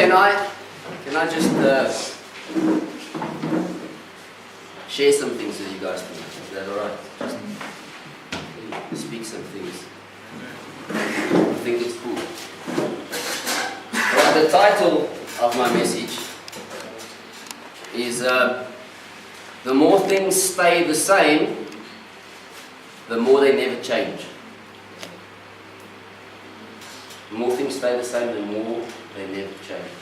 Can I just share some things with you guys tonight? Is that alright? Just speak some things. I think it's cool. Well, the title of my message is the more things stay the same, the more they never change. The more things stay the same, the more they never change.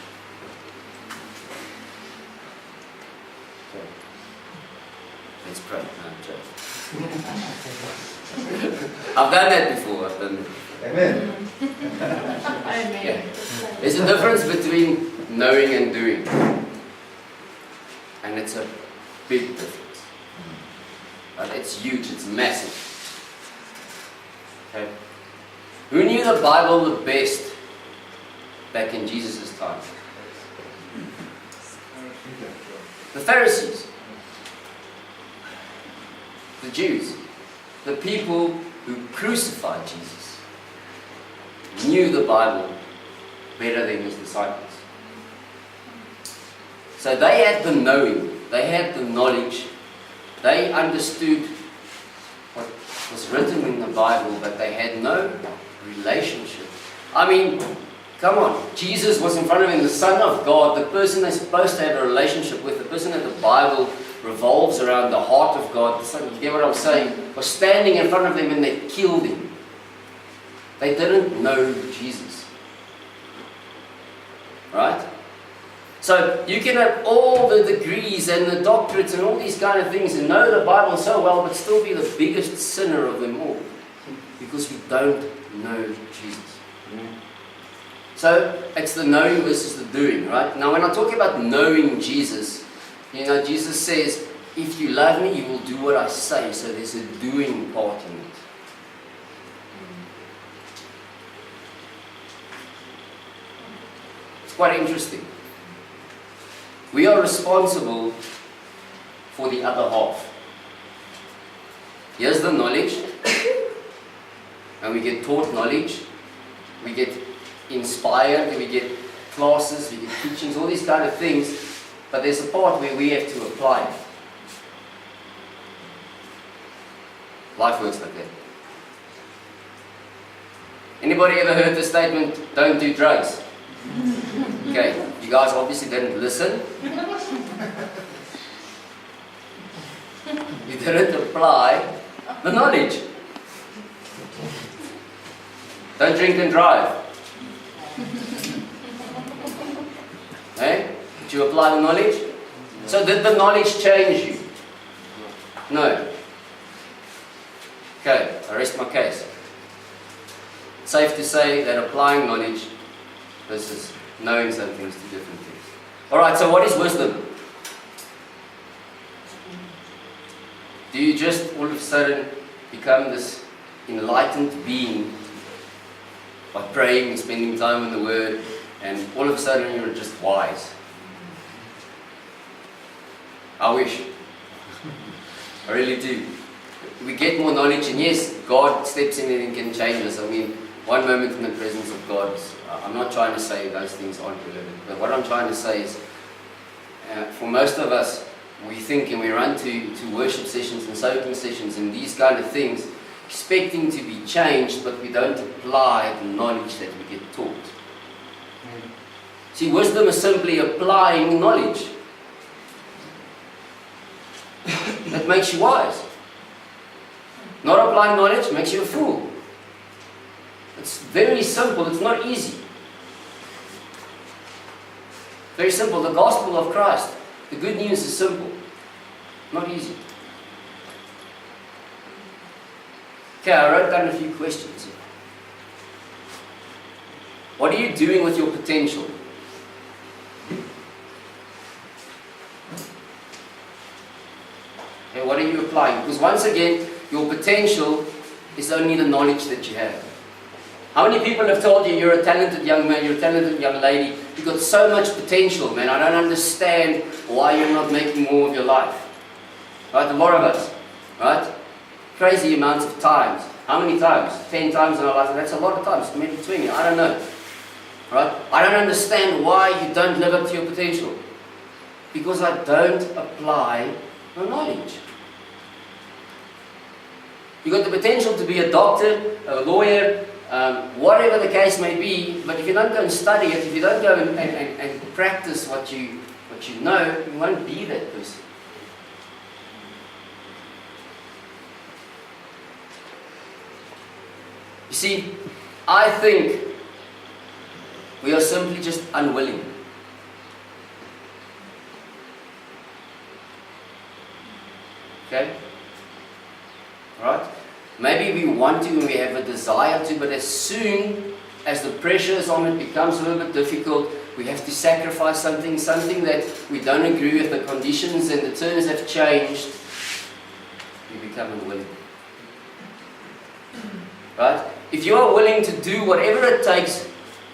Okay. Let's pray. No, I've done that before. Amen. Yeah. There's a difference between knowing and doing. And it's a big difference. But it's huge, it's massive. Okay. Who knew the Bible the best back in Jesus' time? The Pharisees, the Jews, the people who crucified Jesus knew the Bible better than his disciples. So they had the knowing, they had the knowledge, they understood what was written in the Bible, but they had no relationship. I mean, come on, Jesus was in front of him, the Son of God, the person they're supposed to have a relationship with, the person that the Bible revolves around, the heart of God, you get what I'm saying, was standing in front of them and they killed him. They didn't know Jesus. Right? So you can have all the degrees and the doctorates and all these kind of things and know the Bible so well, but still be the biggest sinner of them all. Because we don't know Jesus. So it's the knowing versus the doing, right? Now when I talk about knowing Jesus, you know, Jesus says, if you love me, you will do what I say. So there's a doing part in it. It's quite interesting. We are responsible for the other half. Here's the knowledge. And we get taught knowledge. We get inspired. We get classes. We get teachings. All these kind of things. But there's a part where we have to apply it. Life works like that. Anybody ever heard the statement, don't do drugs? Okay, you guys obviously didn't listen. You didn't apply the knowledge. Don't drink and drive. Okay? Did you apply the knowledge? So did the knowledge change you? No. Okay, I rest my case. Safe to say that applying knowledge versus knowing something is two different things. Alright, so what is wisdom? Do you just all of a sudden become this enlightened being by praying and spending time in the Word, and all of a sudden you're just wise? I wish. I really do. We get more knowledge, and yes, God steps in and can change us. I mean, one moment in the presence of God, I'm not trying to say those things aren't relevant, but what I'm trying to say is, for most of us, we think and we run to worship sessions and soaking sessions and these kind of things, expecting to be changed, but we don't apply the knowledge that we get taught. See, wisdom is simply applying knowledge. That makes you wise. Not applying knowledge makes you a fool. It's very simple, it's not easy. Very simple. The gospel of Christ, the good news is simple, not easy. Okay, I wrote down a few questions here. What are you doing with your potential? Okay, what are you applying? Because once again, your potential is only the knowledge that you have. How many people have told you you're a talented young man, you're a talented young lady, you've got so much potential, man, I don't understand why you're not making more of your life. Right, a lot of us, right? Crazy amounts of times. How many times? 10 times in our life, and that's a lot of times, maybe 20, I don't know. Right? I don't understand why you don't live up to your potential. Because I don't apply my knowledge. You've got the potential to be a doctor, a lawyer, whatever the case may be, but if you don't go and study it, if you don't go and practice what you know, you won't be that person. You see, I think we are simply just unwilling. Okay? Right? Maybe we want to and we have a desire to, but as soon as the pressure is on, it becomes a little bit difficult. We have to sacrifice something that we don't agree with, the conditions and the terms have changed. We become unwilling. Right? If you are willing to do whatever it takes,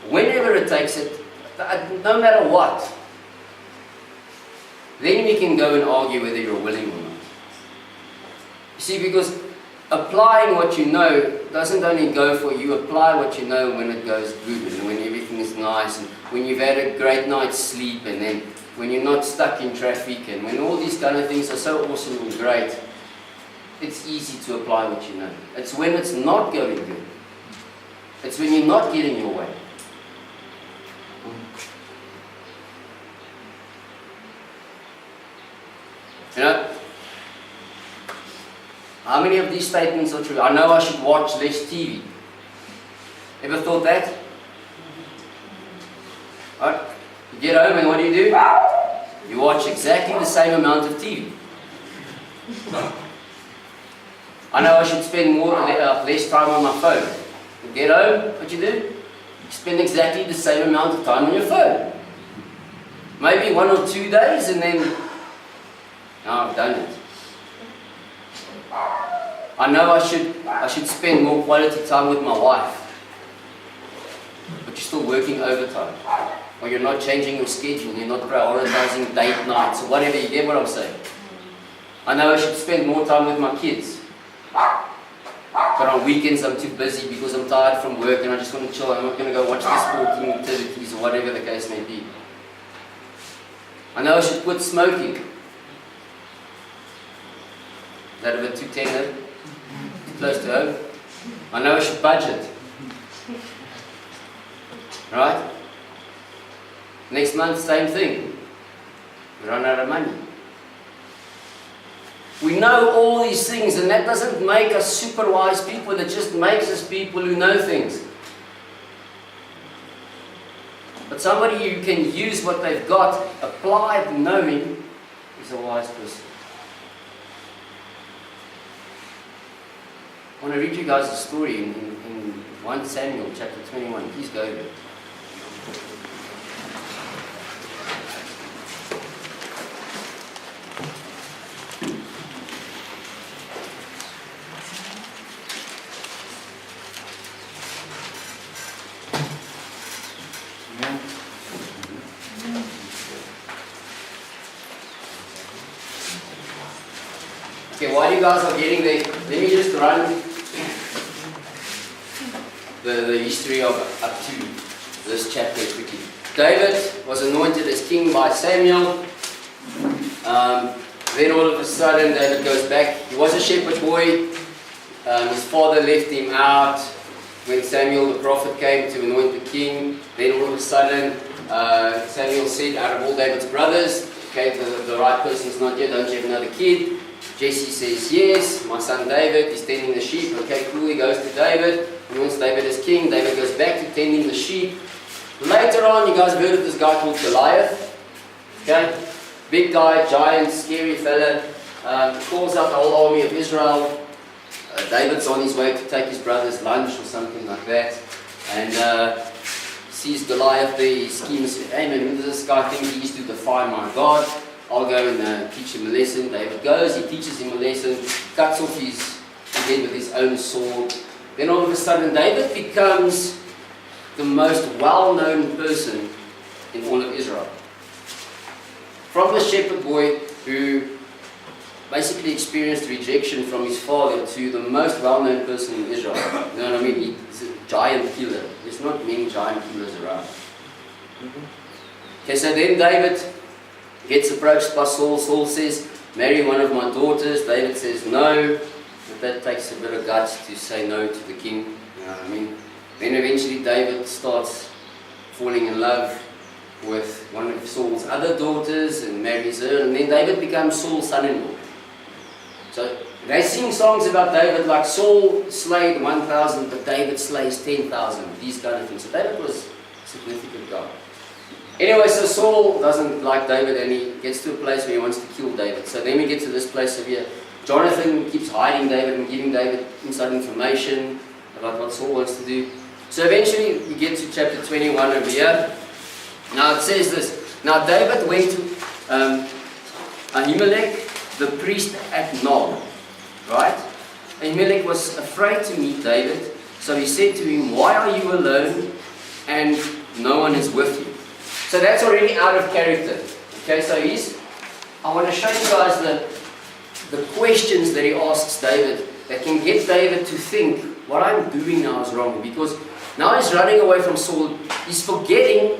whenever it takes it, no matter what, then we can go and argue whether you're willing or not. You see, because applying what you know doesn't only go for you apply what you know when it goes good and when everything is nice and when you've had a great night's sleep and then when you're not stuck in traffic and when all these kind of things are so awesome and great, it's easy to apply what you know. It's when it's not going good. It's when you're not getting your way. You know, how many of these statements are true? I know I should watch less TV. Ever thought that? Right? You get home and what do? You watch exactly the same amount of TV. I know I should spend less time on my phone. You get home, what you do? You spend exactly the same amount of time on your phone. Maybe 1 or 2 days and then, no, I've done it. I know I should spend more quality time with my wife. But you're still working overtime. Or you're not changing your schedule, you're not prioritizing date nights, or whatever, you get what I'm saying. I know I should spend more time with my kids. But on weekends I'm too busy because I'm tired from work and I just want to chill. I'm not going to go watch the sporting activities or whatever the case may be. I know I should quit smoking. Is that a bit too tender? Too close to home? I know I should budget. Right? Next month, same thing. We run out of money. We know all these things, and that doesn't make us super wise people. It just makes us people who know things. But somebody who can use what they've got, applied knowing, is a wise person. I want to read you guys a story in 1 Samuel chapter 21. Please go there. Okay, while you guys are getting there, let me just run the history of up to this chapter quickly. David was anointed as king by Samuel. Then all of a sudden David goes back. He was a shepherd boy. His father left him out when Samuel the prophet came to anoint the king. Then all of a sudden Samuel said, out of all David's brothers, okay, the right person's not here, don't you have another kid? Jesse says, yes, my son David is tending the sheep. Okay, cool, he goes to David. Anoints David as king. David goes back to tending the sheep. Later on, you guys have heard of this guy called Goliath. Okay, big guy, giant, scary fella. Calls out the whole army of Israel. David's on his way to take his brother's lunch or something like that. And sees Goliath there. He schemes, hey man, who does this guy think he is to defy my God? I'll go and teach him a lesson. David goes, he teaches him a lesson, cuts off his head with his own sword. Then all of a sudden David becomes the most well-known person in all of Israel. From the shepherd boy who basically experienced rejection from his father to the most well-known person in Israel. You know what I mean? He's a giant killer. There's not many giant killers around. Okay, so then David gets approached by Saul. Saul says, marry one of my daughters. David says no, but that takes a bit of guts to say no to the king. You know what I mean? Then eventually David starts falling in love with one of Saul's other daughters and marries her, and then David becomes Saul's son-in-law. So they sing songs about David like Saul slayed 1,000, but David slays 10,000, these kind of things. So David was a significant guy. Anyway, so Saul doesn't like David, and he gets to a place where he wants to kill David. So then we get to this place of here. Jonathan keeps hiding David and giving David inside information about what Saul wants to do. So eventually we get to chapter 21 over here. Now it says this. Now David went to Ahimelech, the priest at Nob. Right? Ahimelech was afraid to meet David. So he said to him, why are you alone and no one is with you? So that's already out of character. Okay, so I want to show you guys the questions that he asks David that can get David to think, what I'm doing now is wrong. Because now he's running away from Saul. He's forgetting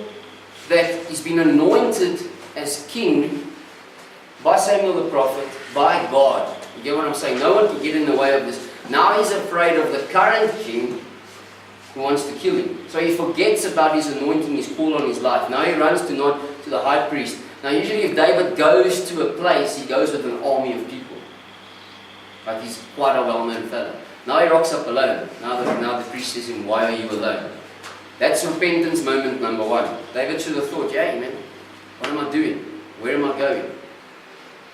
that he's been anointed as king by Samuel the prophet, by God. You get what I'm saying? No one can get in the way of this. Now he's afraid of the current king who wants to kill him. So he forgets about his anointing, his call on his life. Now he runs to the high priest. Now usually if David goes to a place, he goes with an army of people. But he's quite a well-known fellow. Now he rocks up alone. Now the priest says to him, why are you alone? That's repentance moment number one. David should have thought, yeah, man, what am I doing? Where am I going?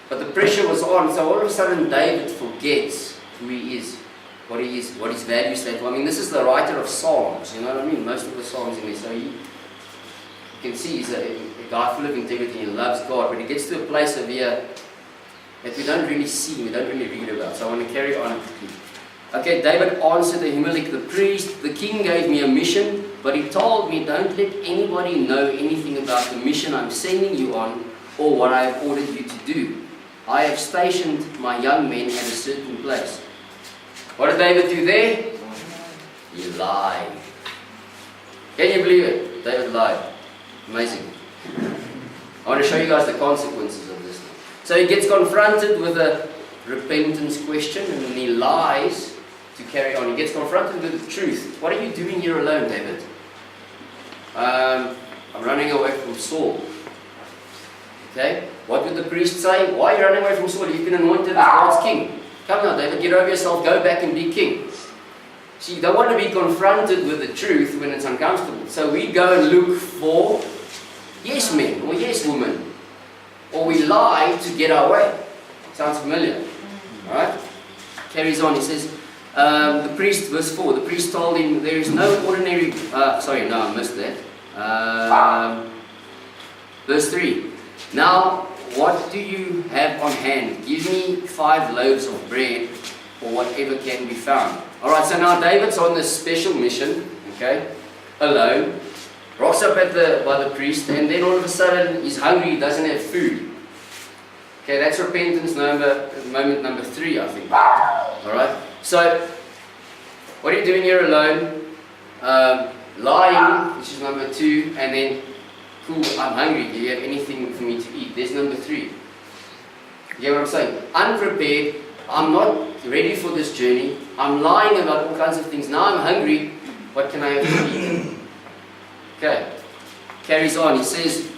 But the pressure was on, so all of a sudden David forgets who he is, what his values stand for. I mean, this is the writer of Psalms, you know what I mean? Most of the Psalms in there. So you can see he's a guy full of integrity, he loves God, but he gets to a place of here that we don't really see, we don't really read about. So I want to carry on quickly. Okay, David answered Ahimelech the priest, the king gave me a mission, but he told me, don't let anybody know anything about the mission I'm sending you on or what I have ordered you to do. I have stationed my young men at a certain place. What did David do there? He lied. Can you believe it? David lied. Amazing. I want to show you guys the consequences of this. So he gets confronted with a repentance question and then he lies to carry on. He gets confronted with the truth. What are you doing here alone, David? I'm running away from Saul. Okay? What would the priest say? Why are you running away from Saul? You've been anointed as God's king. Come now, David, get over yourself, go back and be king. See, you don't want to be confronted with the truth when it's uncomfortable. So we go and look for yes men or yes women. Or we lie to get our way. Sounds familiar? Alright? Carries on, he says, the priest, verse 4, the priest told him, there is no ordinary, I missed that. Verse 3, now what do you have on hand? Give me 5 loaves of bread, or whatever can be found. Alright, so now David's on this special mission, okay, alone, rocks up by the priest, and then all of a sudden he's hungry, he doesn't have food. Okay, that's repentance moment number 3, I think. Alright, so what are you doing here alone? Lying, which is number 2, and then, cool, I'm hungry, do you have anything for me to eat? There's number 3. You get what I'm saying? Unprepared, I'm not ready for this journey, I'm lying about all kinds of things, now I'm hungry, what can I have to eat? Okay, carries on, he says,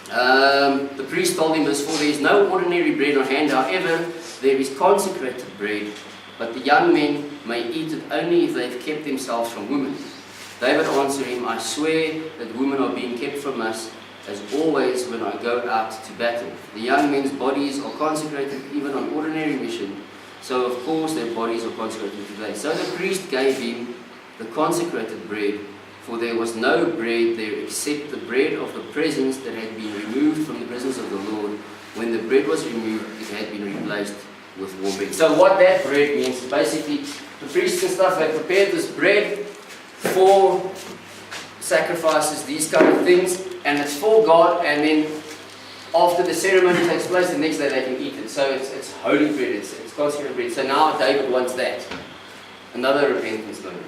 the priest told him, verse 4, there is no ordinary bread on hand, however, there is consecrated bread, but the young men may eat it only if they have kept themselves from women. David answered him, I swear that women are being kept from us, as always when I go out to battle. The young men's bodies are consecrated even on ordinary mission, so of course their bodies are consecrated today. So the priest gave him the consecrated bread, for there was no bread there except the bread of the presence that had been removed from the presence of the Lord. When the bread was removed, it had been replaced with warm bread. So what that bread means, basically, the priests and stuff had prepared this bread for sacrifices, these kind of things, and it's for God, and then after the ceremony takes place, the next day they can eat it. So it's holy bread, it's consecrated bread. So now David wants that. Another repentance moment.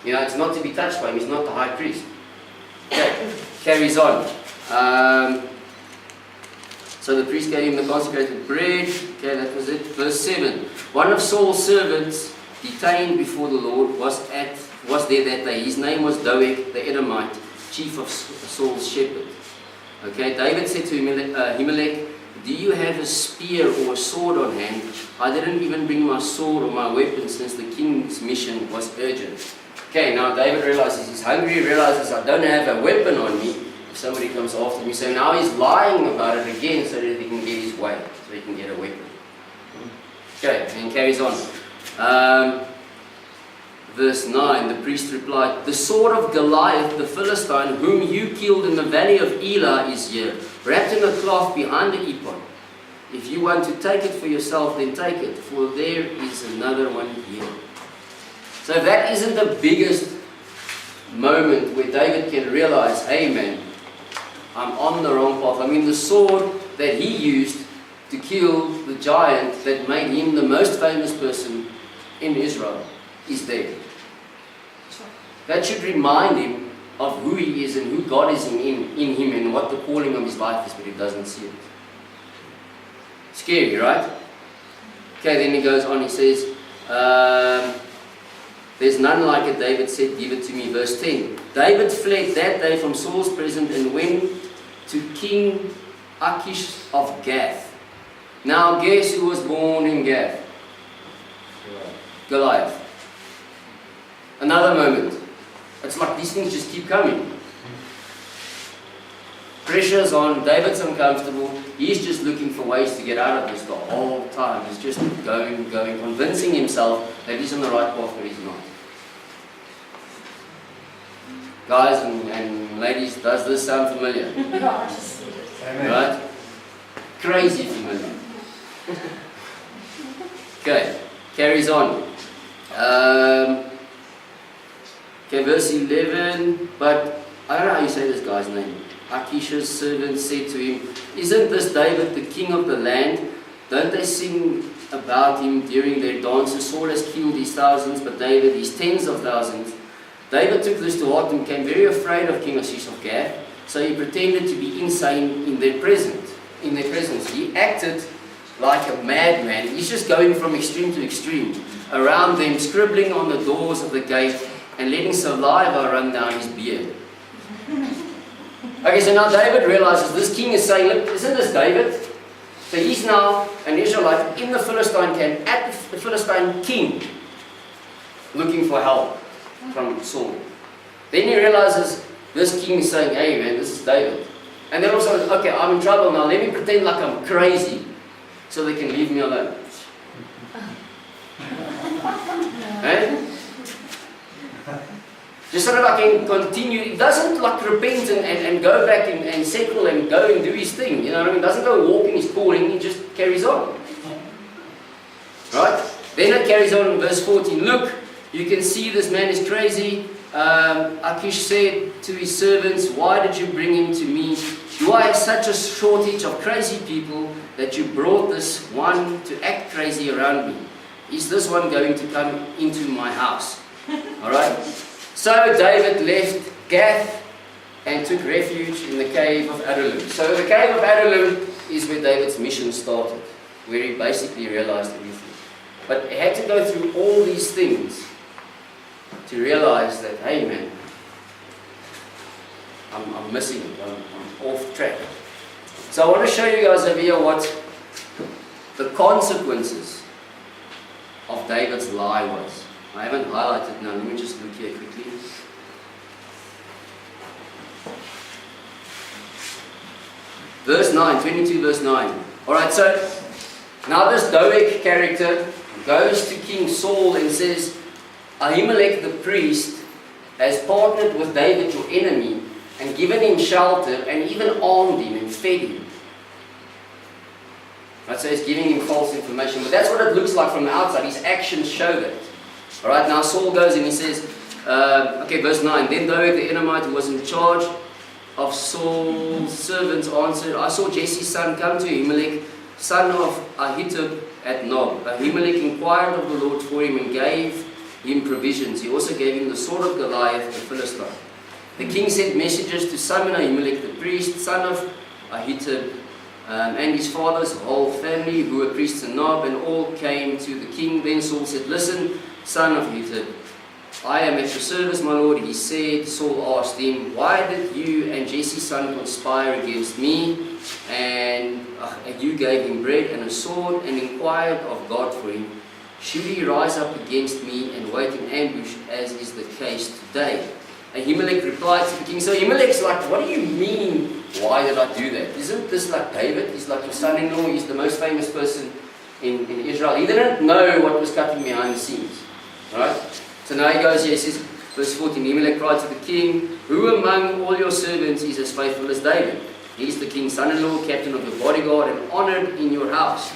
You know, it's not to be touched by him, he's not the high priest. Okay, carries on. So the priest gave him the consecrated bread. Okay, that was it. Verse 7. One of Saul's servants detained before the Lord was there that day. His name was Doeg the Edomite, chief of Saul's shepherd. Okay, David said to Ahimelech, do you have a spear or a sword on hand? I didn't even bring my sword or my weapon since the king's mission was urgent. Okay, now David realizes he's hungry, realizes I don't have a weapon on me if somebody comes after me. So now he's lying about it again so that he can get his way, so he can get a weapon. Okay, and carries on. Verse 9, the priest replied, the sword of Goliath the Philistine, whom you killed in the valley of Elah, is here, wrapped in a cloth behind the ephod. If you want to take it for yourself, then take it, for there is another one here. So if that isn't the biggest moment where David can realize, hey man, I'm on the wrong path. I mean, the sword that he used to kill the giant that made him the most famous person in Israel is there. That should remind him of who he is and who God is in him and what the calling of his life is, but he doesn't see it. Scary, right? Okay, then he goes on, he says, there's none like it, David said, give it to me. Verse 10, David fled that day from Saul's presence and went to King Achish of Gath. Now guess who was born in Gath? Goliath. Another moment. It's like these things just keep coming. Pressure's on, David's uncomfortable, he's just looking for ways to get out of this the whole time. He's just going, convincing himself that he's on the right path, but he's not. Guys and ladies, does this sound familiar? Right? Crazy familiar. Okay, carries on. Okay, verse 11, but I don't know how you say this guy's name. Achish's servant said to him, isn't this David the king of the land? Don't they sing about him during their dances? Saul has killed his thousands, but David his tens of thousands. David took this to heart and became very afraid of King Achish of Gath, so he pretended to be insane in their presence. He acted like a madman. He's just going from extreme to extreme, around them, scribbling on the doors of the gate and letting saliva run down his beard. Okay, so now David realizes this king is saying, look, isn't this David? So he's now an Israelite in the Philistine camp, at the Philistine king, looking for help from Saul. Then he realizes this king is saying, hey man, this is David. And then also, okay, I'm in trouble now, let me pretend like I'm crazy so they can leave me alone. Right? Just so that I can continue. He doesn't like repent and go back and settle and go and do his thing. You know what I mean? Doesn't go walk in his calling, he just carries on. Right? Then it carries on in verse 14. Look, you can see this man is crazy. Achish said to his servants, why did you bring him to me? Do I have such a shortage of crazy people that you brought this one to act crazy around me? Is this one going to come into my house? Alright? So David left Gath and took refuge in the cave of Adullam. So the cave of Adullam is where David's mission started, where he basically realized everything. But he had to go through all these things to realize that, hey man, I'm missing it, I'm off track. So I want to show you guys over here what the consequences of David's lie was. I haven't highlighted now, let me just look here quickly. Verse 9, 22 verse 9. Alright, so now this Doeg character goes to King Saul and says, Ahimelech the priest has partnered with David, your enemy, and given him shelter and even armed him and fed him. Right, so he's giving him false information, but that's what it looks like from the outside. His actions show that. Alright, now Saul goes and he says, okay, verse 9, then Doeg the Edomite, who was in charge of Saul's servants, answered, I saw Jesse's son come to Ahimelech, son of Ahitub at Nob. Ahimelech inquired of the Lord for him and gave him provisions. He also gave him the sword of Goliath the Philistine. The king sent messengers to summon Ahimelech the priest, son of Ahitub, and his father's whole family, who were priests in Nob, and all came to the king. Then Saul said, "Listen, son of Ahitub, I am at your service, my lord." He said, Saul asked him, "Why did you and Jesse's son conspire against me? And you gave him bread and a sword, and inquired of God for him. Should he rise up against me and wait in ambush, as is the case today?" Ahimelech replied to the king. So Ahimelech's like, "What do you mean, why did I do that? Isn't this like David? He's like your son-in-law. He's the most famous person in Israel. He didn't know what was cutting behind the scenes." Right? So now he goes here, he says, verse 14, Ahimelech cried to the king, "Who among all your servants is as faithful as David? He's the king's son-in-law, captain of your bodyguard, and honored in your house.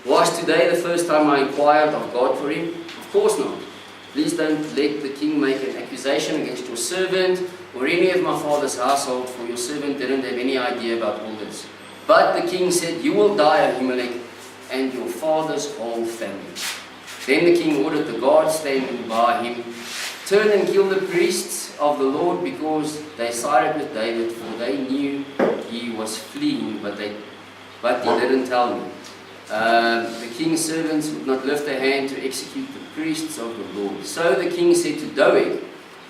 Was today the first time I inquired of God for him? Of course not. Please don't let the king make an accusation against your servant or any of my father's household, for your servant didn't have any idea about all this." But the king said, "You will die, Ahimelech, and your father's whole family." Then the king ordered the guards standing by him, "Turn and kill the priests of the Lord, because they sided with David, for they knew he was fleeing, but he didn't tell me." The king's servants would not lift a hand to execute the priests of the Lord. So the king said to Doeg,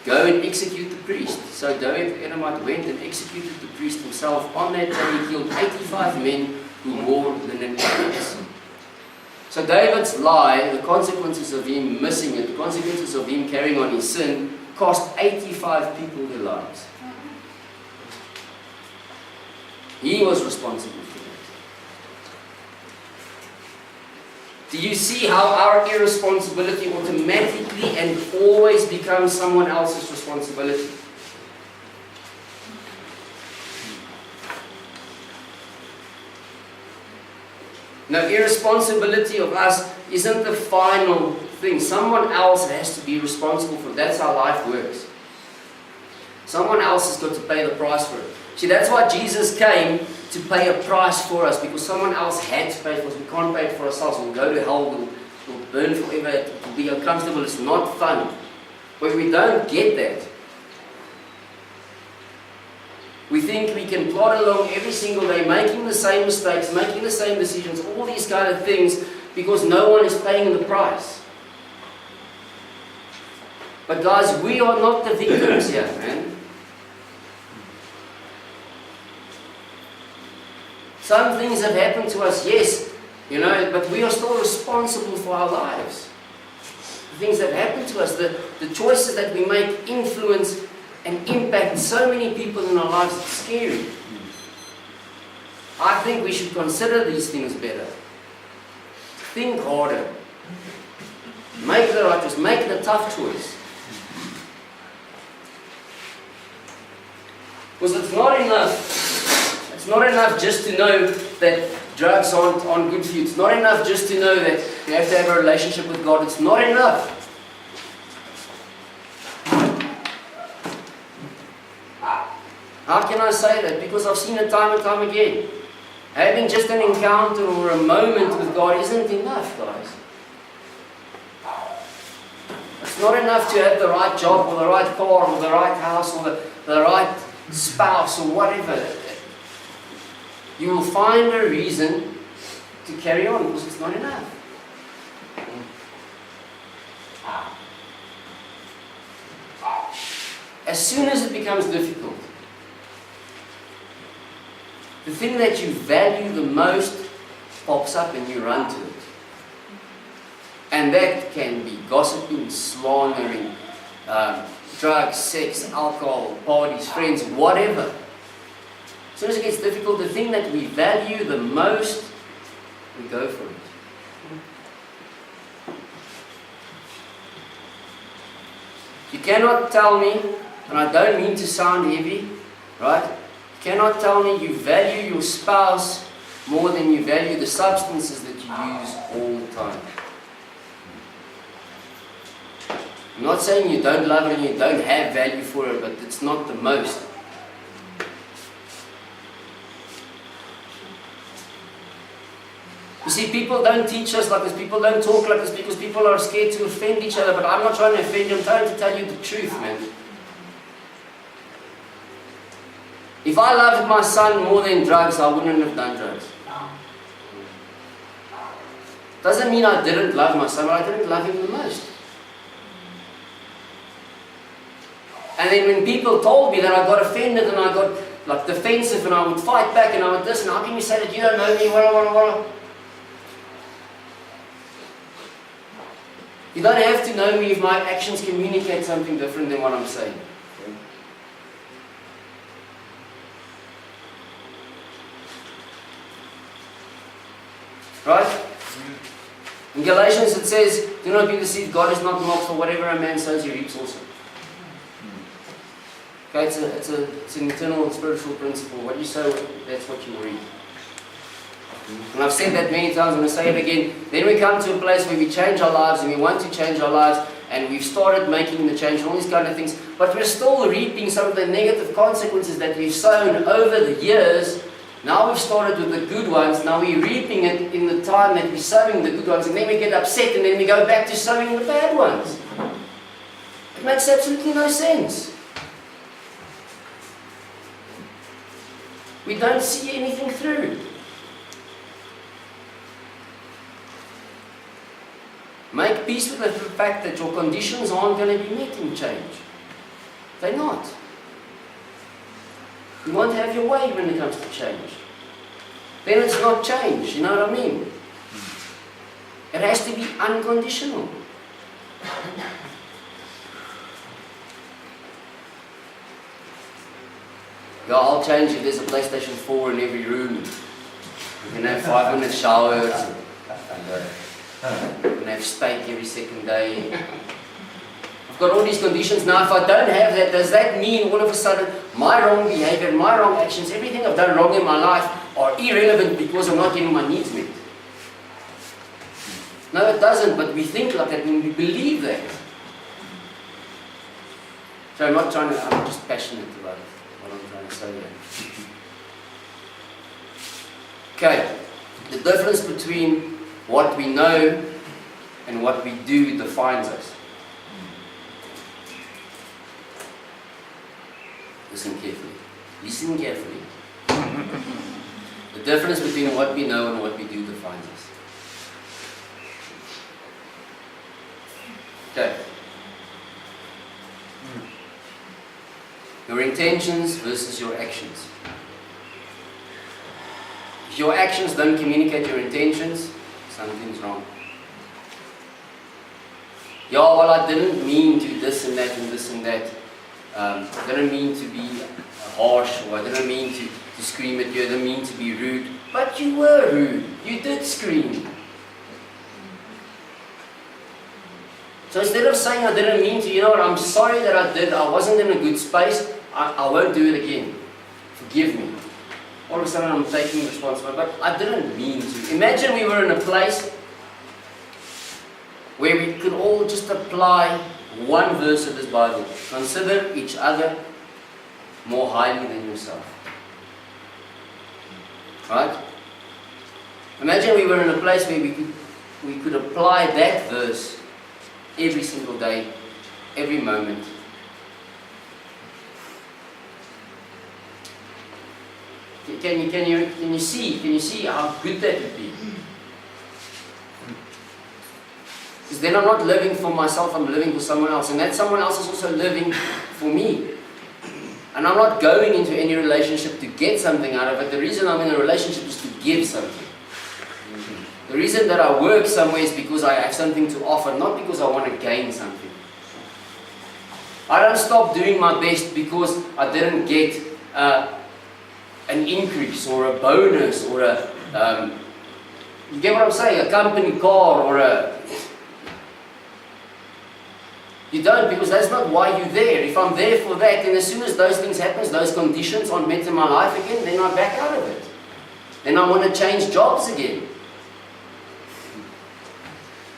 "Go and execute the priest." So Doeg the Edomite went and executed the priest himself. On that day he killed 85 men who wore linen garments. So David's lie, the consequences of him missing it, the consequences of him carrying on his sin, cost 85 people their lives. He was responsible for that. Do you see how our irresponsibility automatically and always becomes someone else's responsibility? Now, irresponsibility of us isn't the final thing. Someone else has to be responsible for it. That's how life works. Someone else has got to pay the price for it. See, that's why Jesus came, to pay a price for us, because someone else had to pay for us. We can't pay it for ourselves. We'll go to hell. We'll burn forever. It will be uncomfortable. It's not fun. But we don't get that. We think we can plod along every single day, making the same mistakes, making the same decisions, all these kind of things, because no one is paying the price. But guys, we are not the victims here, man. Some things have happened to us, yes, but we are still responsible for our lives. The things that happen to us, the choices that we make influence and impact so many people in our lives. It's scary. I think we should consider these things better. Think harder. Make the right choice. Make the tough choice. Because it's not enough. It's not enough just to know that drugs aren't good for you. It's not enough just to know that you have to have a relationship with God. It's not enough. How can I say that? Because I've seen it time and time again. Having just an encounter or a moment with God isn't enough, guys. It's not enough to have the right job or the right car or the right house or the right spouse or whatever. You will find a reason to carry on because it's not enough. As soon as it becomes difficult, the thing that you value the most pops up and you run to it. And that can be gossiping, slandering, drugs, sex, alcohol, parties, friends, whatever. As soon as it gets difficult, the thing that we value the most, we go for it. You cannot tell me, and I don't mean to sound heavy, right? Cannot tell me you value your spouse more than you value the substances that you use all the time. I'm not saying you don't love her and you don't have value for her, but it's not the most. You see, people don't teach us like this, people don't talk like this because people are scared to offend each other, but I'm not trying to offend you, I'm trying to tell you the truth, man. If I loved my son more than drugs, I wouldn't have done drugs. Doesn't mean I didn't love my son, but I didn't love him the most. And then when people told me that, I got offended and I got like defensive and I would fight back and I would this, and how can you say that you don't know me? You don't have to know me if my actions communicate something different than what I'm saying. Right? In Galatians it says, do not be deceived, God is not mocked, for whatever a man sows he reaps also. Okay, it's an eternal spiritual principle. What you sow, that's what you reap. And I've said that many times, I'm going to say it again. Then we come to a place where we change our lives and we want to change our lives, and we've started making the change and all these kind of things, but we're still reaping some of the negative consequences that we've sown over the years. Now we've started with the good ones, now we're reaping it in the time that we're sowing the good ones, and then we get upset and then we go back to sowing the bad ones. It makes absolutely no sense. We don't see anything through. Make peace with the fact that your conditions aren't going to be met in change. They're not. You want to have your way when it comes to change. Then it's not change, you know what I mean? It has to be unconditional. Yeah, I'll change if there's a PlayStation 4 in every room. We can have 500 showers. We can have steak every second day. I've got all these conditions. Now, if I don't have that, does that mean all of a sudden my wrong behavior, my wrong actions, everything I've done wrong in my life are irrelevant because I'm not getting my needs met? No, it doesn't, but we think like that when we believe that. So I'm just passionate about it. What I'm trying to say here. Okay, the difference between what we know and what we do defines us. Listen carefully. Listen carefully. The difference between what we know and what we do defines us. Okay. Your intentions versus your actions. If your actions don't communicate your intentions, something's wrong. Yeah, well, I didn't mean to this and that and this and that. I didn't mean to be harsh, or I didn't mean to scream at you, I didn't mean to be rude. But you were rude. You did scream. So instead of saying I didn't mean to, you know what, I'm sorry that I did, I wasn't in a good space, I won't do it again. Forgive me. All of a sudden I'm taking responsibility, but I didn't mean to. Imagine we were in a place where we could all just apply one verse of this Bible. Consider each other more highly than yourself. Right? Imagine we were in a place where we could apply that verse every single day, every moment. Can you see how good that would be? Because then I'm not living for myself, I'm living for someone else. And that someone else is also living for me. And I'm not going into any relationship to get something out of it. The reason I'm in a relationship is to give something. The reason that I work somewhere is because I have something to offer, not because I want to gain something. I don't stop doing my best because I didn't get an increase or a bonus or a, you get what I'm saying, a company car or a... You don't, because that's not why you're there. If I'm there for that, then as soon as those things happen, those conditions aren't met in my life again, then I back out of it. Then I want to change jobs again.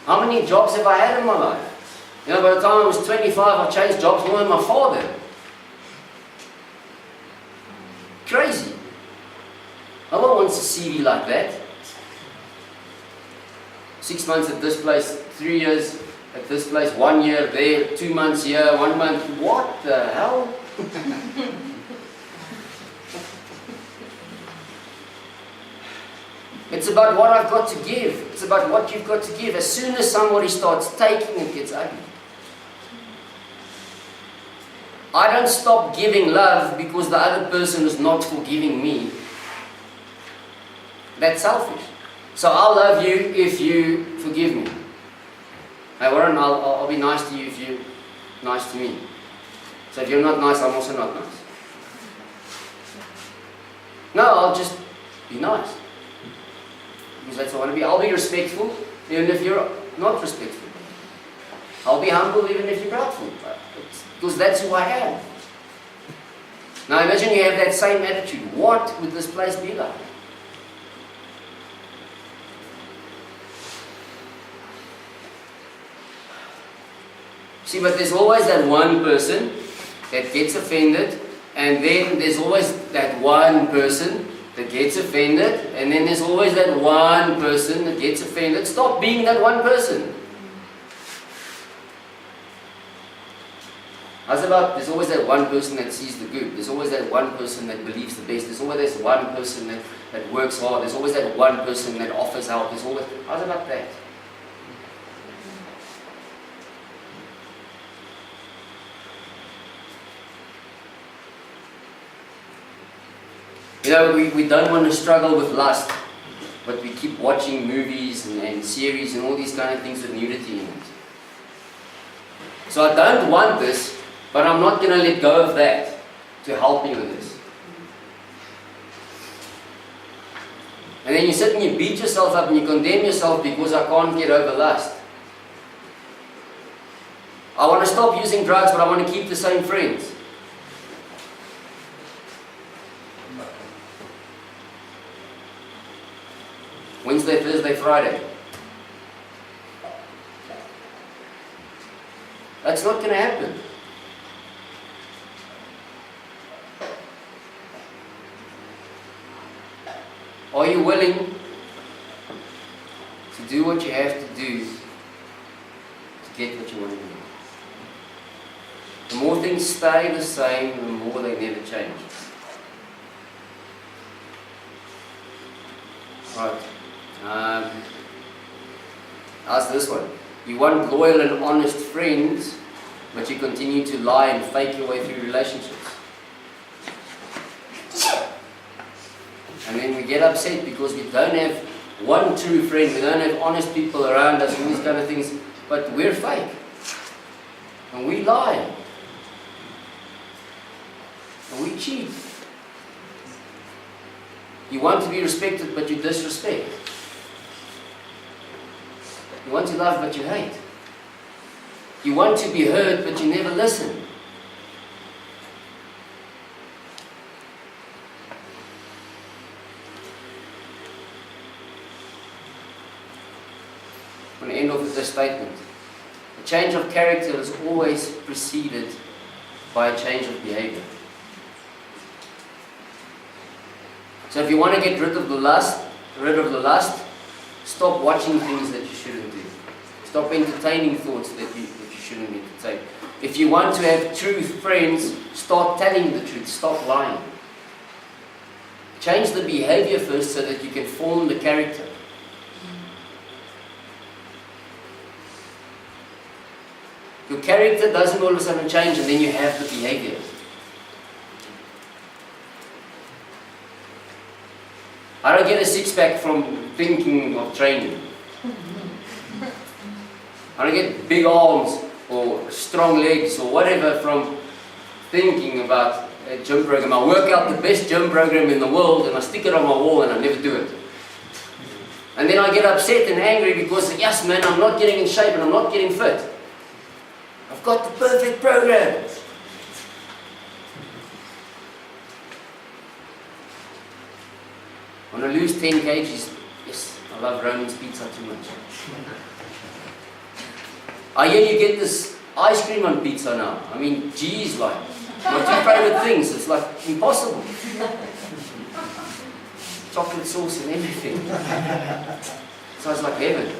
How many jobs have I had in my life? You know, by the time I was 25, I changed jobs more than my father. Crazy. No one wants a CV like that. 6 months at this place, 3 years at this place, 1 year there, 2 months here, 1 month. What the hell? It's about what I've got to give. It's about what you've got to give. As soon as somebody starts taking, it gets ugly. I don't stop giving love because the other person is not forgiving me. That's selfish. So I'll love you if you forgive me. Hey Warren, I'll be nice to you if you're nice to me. So if you're not nice, I'm also not nice. No, I'll just be nice. Because that's what I want to be. I'll be respectful even if you're not respectful. I'll be humble even if you're proudful. Because that's who I am. Now imagine you have that same attitude. What would this place be like? See, but there's always that one person that gets offended, and then there's always that one person that gets offended, and then there's always that one person that gets offended. Stop being that one person. How's about there's always that one person that sees the good. There's always that one person that believes the best. There's always that one person that works hard. There's always that one person that offers help. There's always, how's about that? You know, we don't want to struggle with lust, but we keep watching movies and series and all these kind of things with nudity in it. So I don't want this, but I'm not going to let go of that to help me with this. And then you sit and you beat yourself up and you condemn yourself because I can't get over lust. I want to stop using drugs, but I want to keep the same friends. Wednesday, Thursday, Friday. That's not going to happen. Are you willing to do what you have to do to get what you want to do? The more things stay the same, the more they never change. Right. Ask this one. You want loyal and honest friends, but you continue to lie and fake your way through relationships. And then we get upset because we don't have one true friend, we don't have honest people around us and these kind of things, but we're fake. And we lie. And we cheat. You want to be respected, but you disrespect. You want to love, but you hate. You want to be heard, but you never listen. I'm going to end off with this statement. A change of character is always preceded by a change of behavior. So if you want to get rid of the lust, stop watching things that you shouldn't do. Stop entertaining thoughts that you shouldn't entertain. If you want to have true friends, start telling the truth. Stop lying. Change the behavior first so that you can form the character. Your character doesn't all of a sudden change and then you have the behavior. I don't get a six-pack from thinking of training. I don't get big arms or strong legs or whatever from thinking about a gym program. I work out the best gym program in the world and I stick it on my wall and I never do it. And then I get upset and angry because, yes man, I'm not getting in shape and I'm not getting fit. I've got the perfect program. I want to lose 10 kgs. Yes, I love Roman's pizza too much. I hear you get this ice cream on pizza now. I mean, geez, like, my two favorite things. It's like impossible. Chocolate sauce and everything. Sounds like heaven.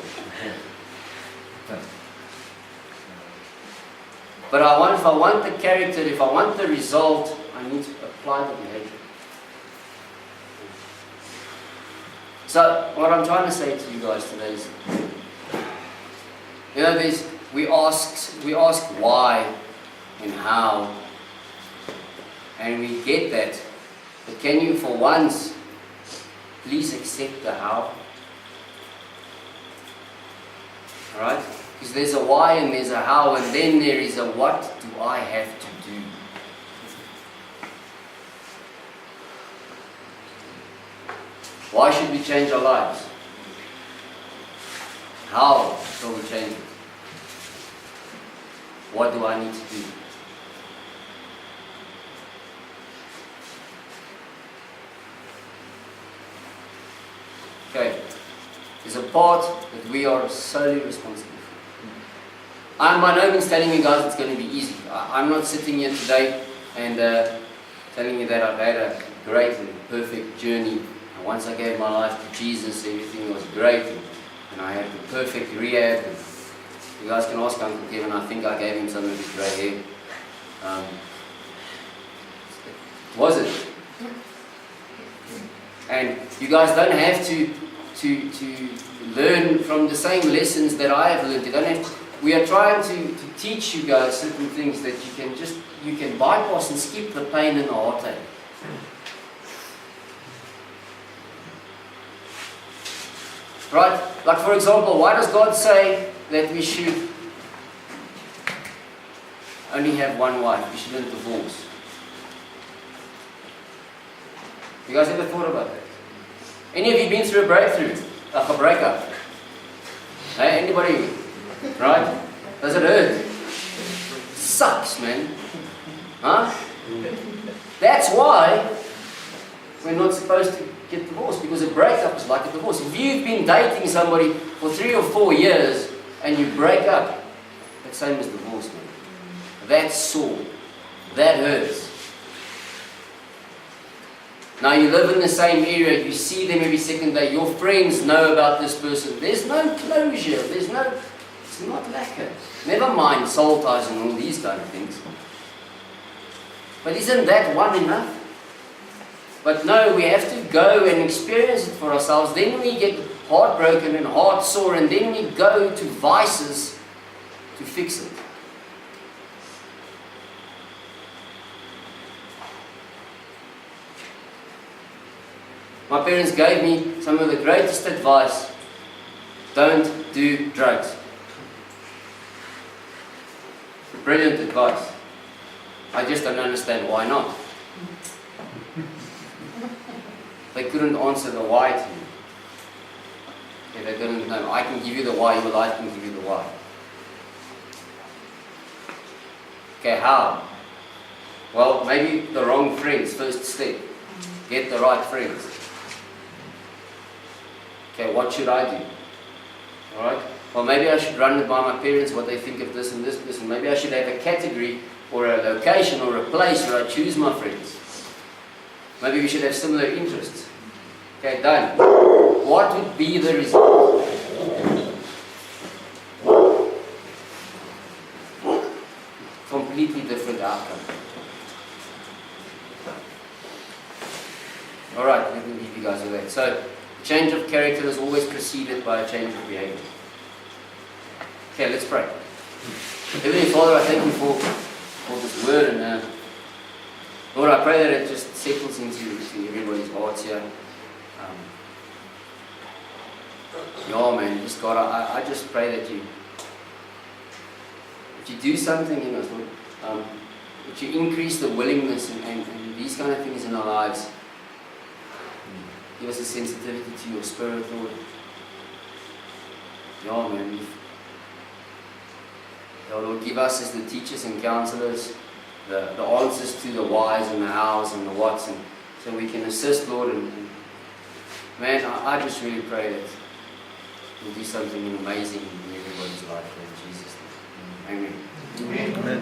But if I want the character, if I want the result, I need to apply the behavior. So, what I'm trying to say to you guys today is, we ask why and how, and we get that. But can you, for once, please accept the how? Alright? Because there's a why and there's a how, and then there is a what do I have to do? Why should we change our lives? How shall we change it? What do I need to do? Okay, there's a part that we are solely responsible for. I'm by no means telling you guys it's going to be easy. I'm not sitting here today and telling you that I've had a great and perfect journey. And once I gave my life to Jesus, everything was great, and I had the perfect rehab. And you guys can ask Uncle Kevin, I think I gave him some of his grey hair. Was it? And you guys don't have to learn from the same lessons that I have learned. You don't have to, we are trying to teach you guys certain things that you can bypass and skip the pain and the heartache. Right? Like for example, why does God say that we should only have one wife? We shouldn't divorce. You guys ever thought about that? Any of you been through a breakthrough? Like a breakup? Hey, anybody? Right? Does it hurt? Sucks, man. Huh? That's why we're not supposed to get divorced, because a breakup is like a divorce. If you've been dating somebody for 3 or 4 years and you break up, that's the same as divorce, man. That's sore. That hurts. Now you live in the same area, you see them every second day, your friends know about this person. There's no closure, it's not lacquer. Never mind soul ties and all these kind of things. But isn't that one enough? But no, we have to go and experience it for ourselves. Then we get heartbroken and heart sore, and then we go to vices to fix it. My parents gave me some of the greatest advice. Don't do drugs. Brilliant advice. I just don't understand why not. They couldn't answer the why to me. Okay, they didn't know. I can give you the why, your life can give you the why. Okay, how? Well, maybe the wrong friends, first step. Get the right friends. Okay, what should I do? Alright? Well, maybe I should run it by my parents, what they think of this and this person. Maybe I should have a category or a location or a place where I choose my friends. Maybe we should have similar interests. Okay, done. What would be the result? Completely different outcome. Alright, let me leave you guys with that. So, change of character is always preceded by a change of behavior. Okay, let's pray. Heavenly Father, I thank you for this word, and Lord, I pray that it just settles into everybody's hearts here. Yeah, man, just God, I just pray that you do something in us, Lord. That you increase the willingness and these kind of things in our lives. Give us a sensitivity to your Spirit, Lord. Yeah, man. Yeah, Lord, give us as the teachers and counselors the answers to the whys and the hows and the whats, and so we can assist, Lord. And man, I just really pray that you'll do something amazing in everybody's life, in Jesus' name. Amen. Amen.